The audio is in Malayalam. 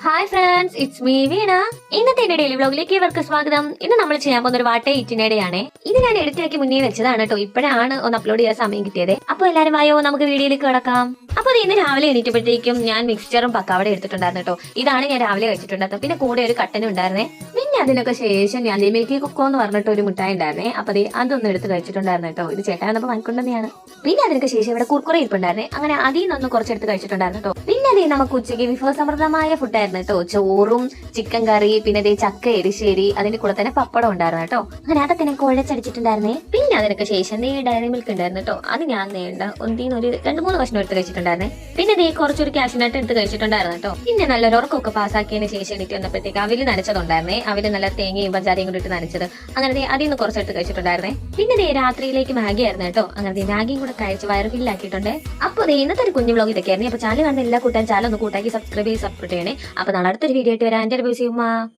ഹായ് ഫ്രണ്ട്സ്, ഇറ്റ്സ് മീ വീണ. ഇന്നത്തെ എന്റെ ഡെയിലി വ്ലോഗിലേക്ക് ഇവർക്ക് സ്വാഗതം. ഇന്ന് നമ്മൾ ചെയ്യാൻ പോകുന്ന ഒരു വാട്ട ഇറ്റിനേടെയാണ്. ഇത് ഞാൻ എടുത്തിയാക്കി മുന്നേ വെച്ചതാണ് കേട്ടോ. ഇപ്പോഴാണ് ഒന്ന് അപ്ലോഡ് ചെയ്യാൻ സമയം കിട്ടിയത്. അപ്പൊ എല്ലാരും വായോ, നമുക്ക് വീഡിയോയിലേക്ക് കിടക്കാം. അപ്പൊ ഇന്ന് രാവിലെ എണീറ്റപ്പോഴത്തേക്കും ഞാൻ മിക്സ്ചറും പക്കാവട എടുത്തിട്ടുണ്ടായിരുന്നു കേട്ടോ. ഇതാണ് ഞാൻ രാവിലെ കഴിച്ചിട്ടുണ്ടായിരുന്നത്. പിന്നെ കൂടെ ഒരു കട്ടനും ഉണ്ടായിരുന്നേ. പിന്നെ അതിനൊക്കെ ശേഷം ഞാൻ മിൽക്കി കൊക്കോ എന്ന് പറഞ്ഞിട്ട് ഒരു മിഠായി ഉണ്ടായിരുന്നേ. അപ്പൊ അതൊന്നും എടുത്ത് കഴിച്ചിട്ടുണ്ടായിരുന്നു കേട്ടോ. ഇത് ചേട്ടാ വന്നപ്പോ വാങ്ങിക്കൊണ്ടെന്നെയാണ്. പിന്നെ അതിനൊക്കെ ശേഷം ഇവിടെ കുർക്കുറ ഇരിപ്പുണ്ടായിരുന്നേ. അങ്ങനെ അതിൽ നിന്നൊന്നും കുറച്ചെടുത്ത് കഴിച്ചിട്ടുണ്ടായിരുന്നു കേട്ടോ. പിന്നെ അതേ നമുക്ക് ഉച്ചയ്ക്ക് വിഭവസമൃദ്ധമായ ഫുഡായിരുന്നു കേട്ടോ. ചോറും ചിക്കൻ കറി, പിന്നെ അതേ ചക്ക എരിശ്ശേരി, അതിന്റെ കൂടെ തന്നെ പപ്പടം ഉണ്ടായിരുന്നു കേട്ടോ. അങ്ങനെ അതൊക്കെ ഞാൻ കുഴച്ചടിച്ചിട്ടുണ്ടായിരുന്നേ. പിന്നെ അതിനൊക്കെ ശേഷം ഡയറി മിൽക്ക് ഉണ്ടായിരുന്നു കേട്ടോ. അത് ഞാൻ നേണ്ട ഒന്നീന്നൊരു 2-3 കഷ്ണം എടുത്ത് കഴിച്ചിട്ടുണ്ടായിരുന്നേ. പിന്നെ അതേ കുറച്ചൊരു കാഷ്നട്ട് എടുത്ത് കഴിച്ചിട്ടുണ്ടായിരുന്നു കേട്ടോ. പിന്നെ നല്ലൊരു ഉറക്കമൊക്കെ പാസ്സാക്കിയതിന് ശേഷം എനിക്ക് വന്നപ്പോഴത്തേക്ക് അവല് നനച്ചതുണ്ടായിരുന്നേ. അവല് നല്ല തേങ്ങയും പഞ്ചാരയും കൂടി ഇട്ട് നനച്ചത്. അങ്ങനെ അതിൽ നിന്ന് കുറച്ചെടുത്ത് കഴിച്ചിട്ടുണ്ടായിരുന്നേ. പിന്നെ രാത്രിയിലേക്ക് മാഗി ആയിരുന്നു കേട്ടോ. അങ്ങനെ മാഗിയും കൂടെ കഴിച്ച് വയറ് ഫില്ലാക്കിയിട്ടുണ്ട്. അപ്പൊ ഇന്നത്തെ ഒരു കുഞ്ഞു വ്ലോഗ് ഇതൊക്കെയായിരുന്നു. അപ്പൊ ചാനൽ കാണുന്ന എല്ലാ കൂട്ടാൻ ചാനൽ ഒന്ന് കൂട്ടാക്കി സബ്സ്ക്രൈബ് ചെയ്യണേ. അപ്പൊ നാളെ അടുത്തൊരു വീഡിയോ ആയിട്ട് വരാൻ. എൻ്റെ